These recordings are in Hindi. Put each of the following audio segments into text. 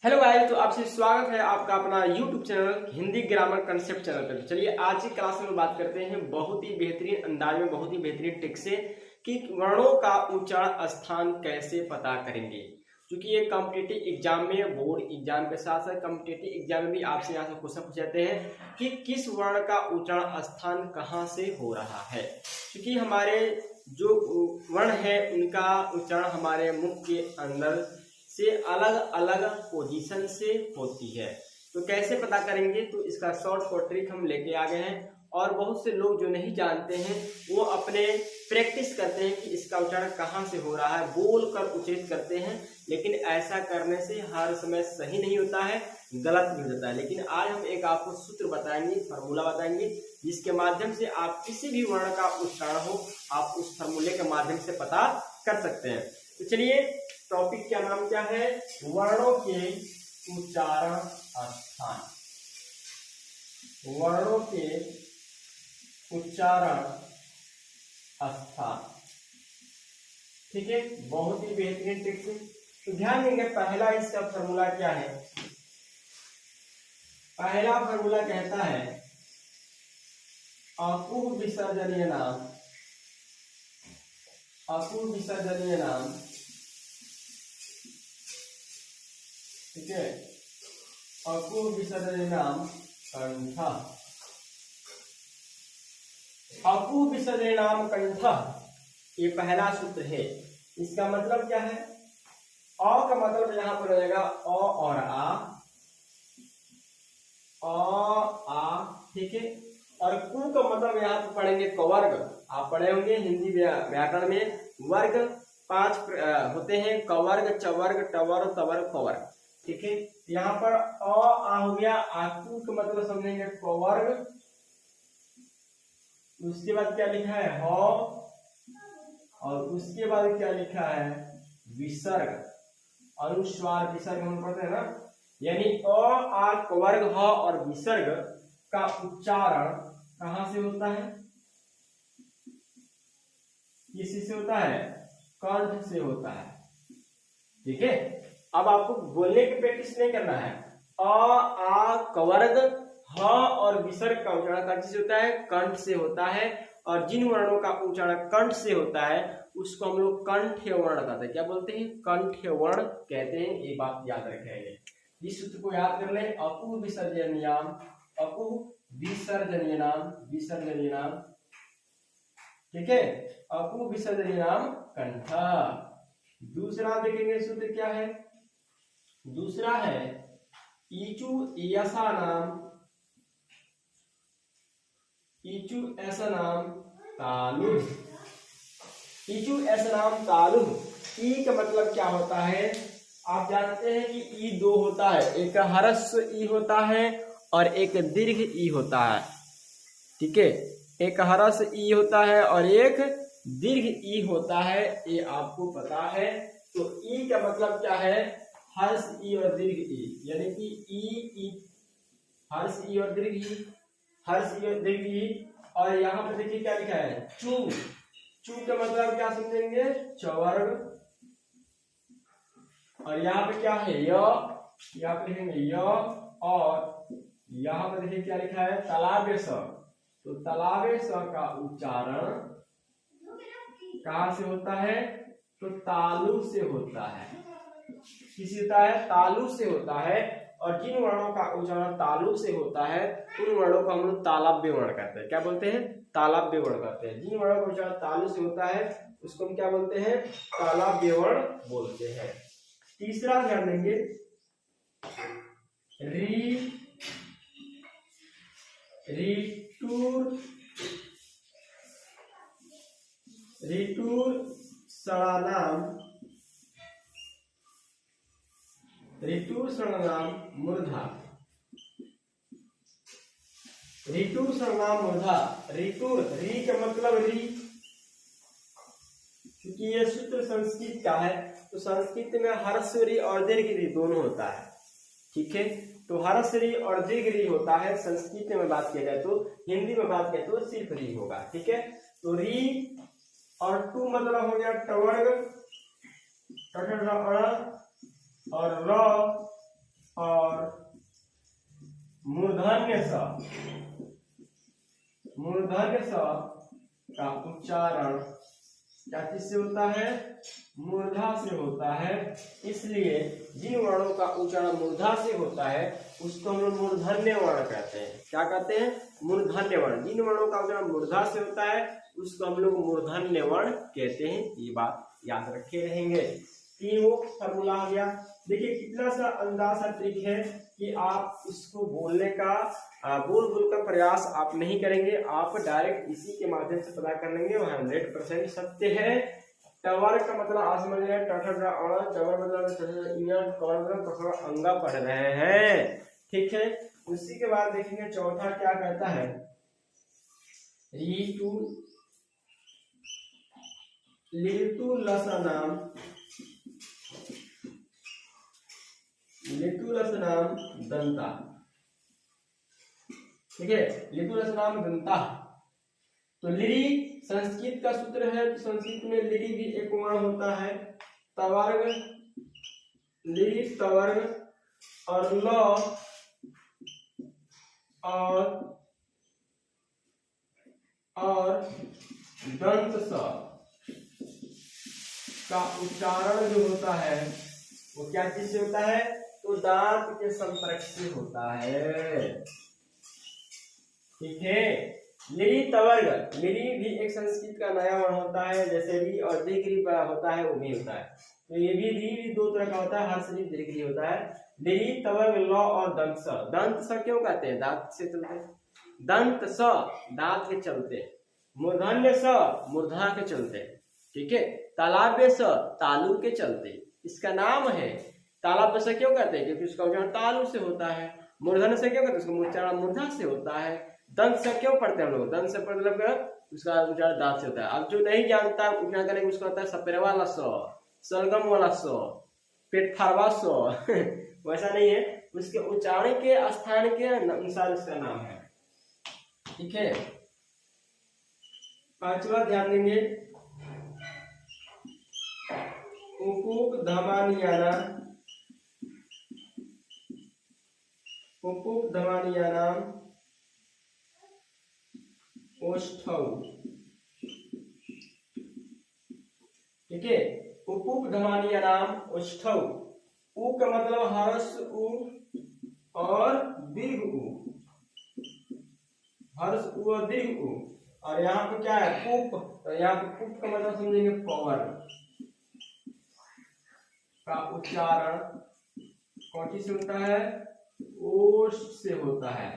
हेलो गाइस, तो आपसे स्वागत है आपका अपना YouTube channel Hindi grammar concept channel पर। तो चलिए आज की क्लास में बात करते हैं बहुत ही बेहतरीन अंदाज में, बहुत ही बेहतरीन टिक से कि वर्णों का उच्चारण स्थान कैसे पता करेंगे। क्योंकि ये कॉम्पिटिटिव एग्जाम में, बोर्ड एग्जाम के साथ साथ कॉम्पिटिटिव एग्जाम में भी आपसे यहाँ से क्वेश्चन पूछ जाते हैं कि किस वर्ण का उच्चारण स्थान कहाँ से हो रहा है। क्योंकि हमारे जो वर्ण है उनका उच्चारण हमारे मुख के अंदर से अलग अलग पोजीशन से होती है। तो कैसे पता करेंगे, तो इसका शॉर्ट ट्रिक हम लेके आ गए हैं। और बहुत से लोग जो नहीं जानते हैं वो अपने प्रैक्टिस करते हैं कि इसका उच्चारण कहाँ से हो रहा है, बोल कर उच्चारित करते हैं, लेकिन ऐसा करने से हर समय सही नहीं होता है, गलत भी हो जाता है। लेकिन आज हम एक आपको सूत्र बताएंगे, फार्मूला बताएंगे, जिसके माध्यम से आप किसी भी वर्ण का उच्चारण हो आप उस फार्मूले के माध्यम से पता कर सकते हैं। तो चलिए, टॉपिक का नाम क्या है? वर्णों के उच्चारण स्थान। वर्णों के उच्चारण स्थान, ठीक है। बहुत ही बेहतरीन ट्रिक से तो ध्यान देंगे। पहला इसका फार्मूला क्या है? पहला फार्मूला कहता है अपूर्व विसर्जनीय नाम, अपूर्व विसर्जनीय नाम, ठीक है। अपूर्व विसर्जनीय नाम कंठ, अपूर्व विसर्जनीय नाम कंठ, ये पहला सूत्र है। इसका मतलब क्या है? अ का मतलब यहां पर हो जाएगा अ और आ, ठीक है। और कु का मतलब यहाँ पर पढ़ेंगे कवर्ग। आप पढ़े होंगे हिंदी व्याकरण में वर्ग 5 होते हैं, कवर्ग, चवर्ग, टवर्ग, तवर्ग, कवर्ग, ठीक है। यहाँ पर आ हो गया, आकु का मतलब समझेंगे कवर्ग। उसके बाद क्या लिखा है? ह, और उसके बाद क्या लिखा है? विसर्ग, अनुस्वार विसर्ग हम पढ़ते हैं ना, यानी अ, आ, कवर्ग, ह और विसर्ग का उच्चारण कहां से होता है? किसी से होता है? कंठ से होता है, ठीक है। अब आपको बोलने की प्रैक्टिस नहीं करना है। अ, आ, कवर्ग, ह और विसर्ग का उच्चारण कंठ से होता है, कंठ से होता है। और जिन वर्णों का उच्चारण कंठ से होता है उसको हम लोग कंठ्य वर्ण कहते हैं। क्या बोलते हैं? कंठ्य वर्ण कहते हैं। ये बात याद रखेंगे, इस सूत्र को याद कर लें। अपूर्व विसर्जनीय नाम, अपूर्व विसर्जनीय नाम, विसर्जनीय नाम, ठीक है। अपूर्व विसर्जनीय नाम कंठ। दूसरा देखेंगे सूत्र क्या है? दूसरा है ईचु ऐसा नाम, ईचु ऐसा नाम तालु, ईचु ऐसा नाम तालु। ई का मतलब क्या होता है? आप जानते हैं कि ई दो होता है, एक ह्रस्व ई होता है और एक दीर्घ ई होता है, ठीक है। एक ह्रस्व ई होता है और एक दीर्घ ई होता है, ये आपको पता है। तो ई का मतलब क्या है? हर्ष ई और दीर्घ ई, यानी कि ई, हर्ष ई और दीर्घ ई, हर्ष ई और दीर्घ ई। और यहाँ पे देखिए क्या लिखा है? चू, चू का मतलब क्या समझेंगे? चवर्ग। और यहाँ पे क्या है? य, यहाँ पे लिखेंगे य। और यहाँ पे देखिए क्या लिखा है? तालाबे स। तो तालाबे स का उच्चारण कहाँ से होता है? तो तालु से होता है। किसी होता है? तालु से होता है। और जिन वर्णों का उच्चारण तालु से होता है उन वर्णों को हम लोग तालव्य वर्ण कहते हैं। क्या बोलते हैं? तालव्य वर्ण कहते हैं। जिन वर्णों का उच्चारण तालु से होता है उसको हम क्या बोलते हैं? तालव्य वर्ण बोलते हैं। तीसरा ध्यान देंगे, री, रिटूर, रिटूर सड़ानाम, ऋतु सर्वनाम मूर्धा, ऋतु सर्वनाम मूर्धा। ऋतु, री का मतलब री, क्योंकि ये सूत्र संस्कृत का है तो संस्कृत में ह्रस्व री और दीर्घ री दोनों होता है, ठीक है। तो ह्रस्व री और दीर्घ री होता है संस्कृत में बात किया जाए तो, हिंदी में बात किया तो सिर्फ री होगा, ठीक है। तो री और टू मतलब हो गया टवर्ग, और र मूर्धन्य स, मूर्धन्य स का उच्चारण क्या चीज से होता है? मूर्धा से होता है। इसलिए जिन वर्णों का उच्चारण मूर्धा से होता है उसको हम लोग मूर्धन्य वर्ण कहते हैं। क्या कहते हैं? मूर्धन्य वर्ण। जिन वर्णों का उच्चारण मूर्धा से होता है उसको हम लोग मूर्धन्य वर्ण कहते हैं। ये बात याद रखे रहेंगे। तीनों फॉर्मूला हो गया। देखिए कितना सा अंदाज सा ट्रिक है कि आप इसको बोलने का बोल का प्रयास आप नहीं करेंगे, आप डायरेक्ट इसी के माध्यम से पता कर लेंगे। वो 100% सत्य है। टवर का मतलब आज समझ रहे हैं, टवर मतलब अंगा पढ़ रहे हैं। ठीक है, उसी के बाद देखेंगे चौथा क्या कहता है? लिटुलसनाम, लिटुलसनाम दंता। ठीक है, लिटुलसनाम दंता। तो लिरी संस्कृत का सूत्र है, तो संस्कृत में लिरी भी एक वर्ण होता है। तवर्ग, लिरी तवर्ग और ल और दंत स का उच्चारण जो होता है वो क्या चीज से होता है? तो दांत के संपर्क से होता है। ठीक है, लिरी तवर्ग, लिरी भी एक संस्कृत का नया वर्ण होता है। जैसे री और दीर्घ होता है वो भी होता है। तो ये भी री भी दो तरह का होता है, हर शरीर दीर्घ होता है। लिरी तवर्ग ल और दंत स। दंत स क्यों कहते हैं? दांत से चलते। दंत स दांत के चलते, मूर्धन्य स मूर्धा के चलते। ठीक है, तालाब्य स तालु के चलते। इसका नाम है। तालाब्य से क्यों कहते हैं? क्योंकि उसका उच्चारण तालु से होता है। मूर्धन्य से क्यों कहते हैं? उसका उच्चारण मूर्धा से होता है। दंत से क्यों पढ़ते हैं हम लोग? दंत से मतलब उसका उच्चारण दांत से होता है। अब जो नहीं जानता उच्चारण करेंगे उसका होता है सपेरा वाला स, सरगम वाला स, पेटफारवा स वैसा नहीं है, उसके उच्चारण के स्थान के अनुसार उसका नाम है। ठीक है, पांचवा ध्यान देंगे, उपुक धमानियाना, उपुक धमानियानाम ओष्ठौ। ठीक है, उपुक धमानियानाम ओष्ठौ। उ का मतलब हर्ष उ और दीर्घ उ, हर्ष उ और दीर्घ उ। और यहाँ पे क्या है? पुप। तो यहाँ पे पुप का मतलब समझेंगे पावर का उच्चारण कौन सी से होता है? ओष से होता है।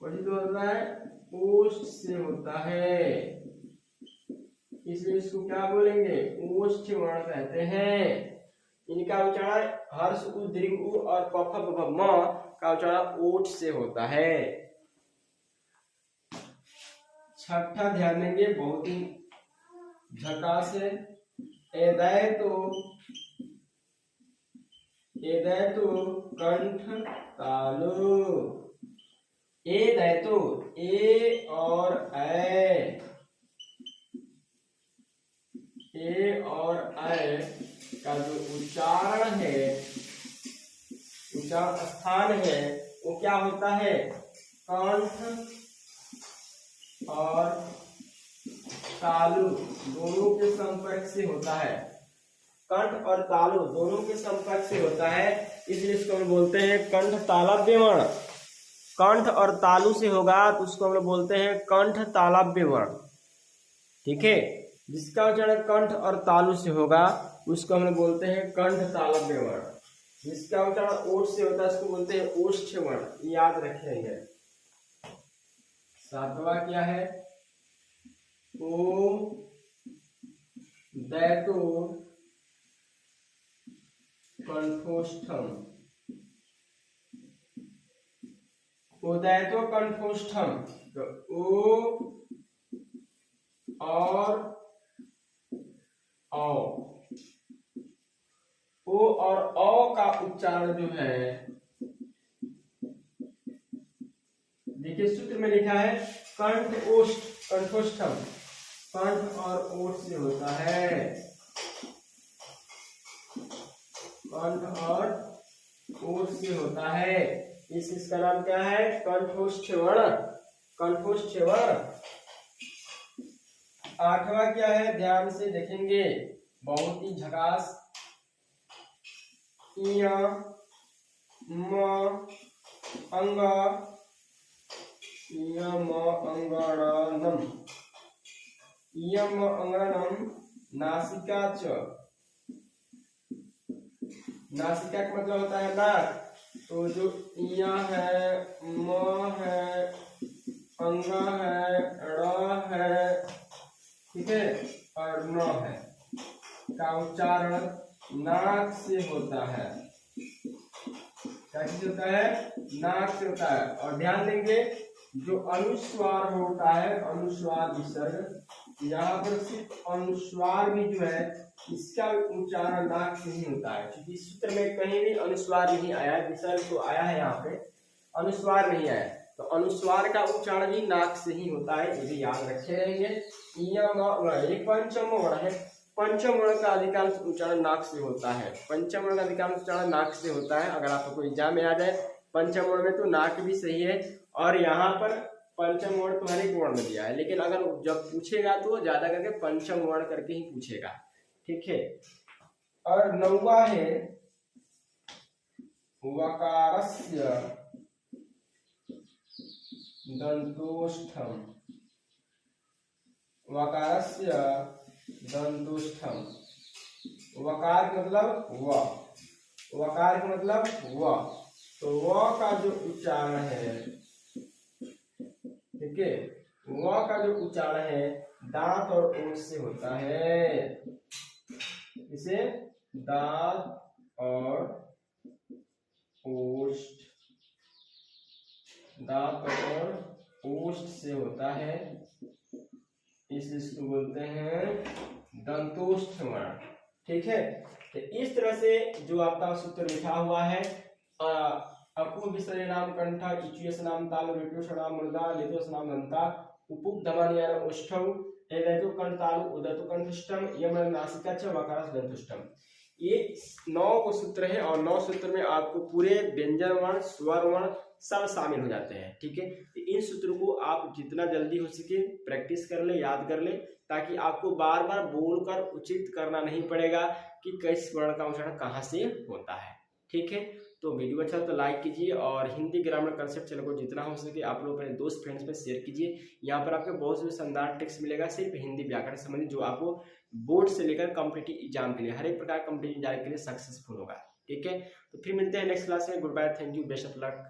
कौन सी से होता है? ओष से होता है। इसलिए इसको क्या बोलेंगे? ओष्ठ वर्ण कहते हैं। इनका उच्चारण हर्ष उ दीर्घ उ और पफ प म का उच्चारण ओठ से होता है। छठा ध्यान देंगे, बहुत ही झकास है। एदैतो कंठ तालु। एदैतो ए और ए और ऐ का जो उच्चारण है, उच्चारण स्थान है वो क्या होता है? कंठ और तालु दोनों के संपर्क से होता है। कंठ और तालु दोनों के संपर्क से होता है, इसलिए इसको हम बोलते हैं कंठ तालव्य वर्ण। कंठ और तालु से होगा तो उसको हम लोग बोलते हैं कंठ तालव्य वर्ण। ठीक है, जिसका उच्चारण कंठ और तालु से होगा उसको हम लोग बोलते हैं कंठ तालव्य वर्ण। जिसका उच्चारण ओठ से होता है उसको बोलते हैं ओष्ठ वर्ण। याद रखेंगे। सातवां क्या है? ओ दैतो कंठोष्ठम। उदैतो कंठोष्ठम। तो ओ और ओ और औ का उच्चारण जो है, देखिए सूत्र में लिखा है कंठ ओष्ठ कंठोष्ठम। कंठ और ओठ से होता है। कंठ और ओठ से होता है। इसका नाम क्या है? कंठोष्ठ वर्ण। कंठोष्ठ वर्ण। आठवां क्या है? ध्यान से देखेंगे, बहुत ही झकास। य म अंग यम अंगणनम। यम अंगणनम नासिका च। नासिका का मतलब होता है नाक। तो जो य है, म है, अंग है, ड़ है, ठीक है, और न है, का उच्चारण नाक से होता है। कैसे होता है? नाक से होता है। और ध्यान देंगे, जो अनुस्वार होता है, अनुस्वार विसर्ग, यहाँ पर सिर्फ अनुस्वार भी जो है इसका उच्चारण नाक से ही होता है, क्योंकि इस सूत्र में कहीं भी अनुस्वार नहीं आया है। विसर्ग तो आया है, यहाँ पे अनुस्वार नहीं आया। तो अनुस्वार का उच्चारण भी नाक से ही होता है, ये भी याद रखे रहेंगे। ये पंचम वर्ण है। पंचम वर्ण का अधिकांश उच्चारण नाक से होता है। पंचम वर्ण का अधिकांश उच्चारण नाक से होता है। अगर आपको कोई एग्जाम में आ जाए पंचम वर्ण में, तो नाक भी सही है। और यहाँ पर पंचम वर्ण तो हर एक वर्ण में दिया है, लेकिन अगर जब पूछेगा तो ज्यादा करके पंचम वर्ण करके ही पूछेगा, ठीक है। और नौवा है वकारस्य दंतोष्ठम। वकारस्य दंतोष्ठम। वकार का मतलब व, वकार का मतलब व। तो व का जो उच्चारण है, ठीक है, व का जो उच्चारण है दांत और ओठ से होता है। इसे दांत और ओष्ठ, दांत और ओष्ठ से होता है, इसको बोलते हैं दंतोष्ठ वर्ण, ठीक है। तो इस तरह से जो आपका सूत्र लिखा हुआ है, अपू विसर्य नाम कंठ, इचुयस नाम ताल, रेटुष नाम मृदा, लेतोस नाम दंता, उपुप धमनियान ओष्ठौ, एदैतो कंठ तालु, उदैतो कंठस्थम, यम नासिका च, वकारस दंतुष्टम। ये 9 सूत्र है, और 9 सूत्र में आपको पूरे व्यंजन वर्ण, स्वर वर्ण सब शामिल हो जाते हैं, ठीक है। इन सूत्रों को आप जितना जल्दी हो सके प्रैक्टिस कर ले, याद कर ले, ताकि आपको बार बार बोलकर उचित करना नहीं पड़ेगा कि किस वर्ण का उच्चारण कहाँ से होता है, ठीक है। तो वीडियो अच्छा तो लाइक कीजिए, और हिंदी ग्रामर कंसेप्ट चैनल को जितना हो सके आप लोग अपने दोस्त फ्रेंड्स में शेयर कीजिए। यहाँ पर आपको बहुत से शानदार टेक्स्ट मिलेगा, सिर्फ हिंदी व्याकरण संबंधित, जो आपको बोर्ड से लेकर कॉम्पिटिटिव एग्जाम के लिए, हर एक प्रकार कॉम्पिटिटिव एग्जाम के लिए सक्सेसफुल होगा, ठीक है। तो फिर मिलते हैं नेक्स्ट क्लास में। Good bye, thank you, best of luck.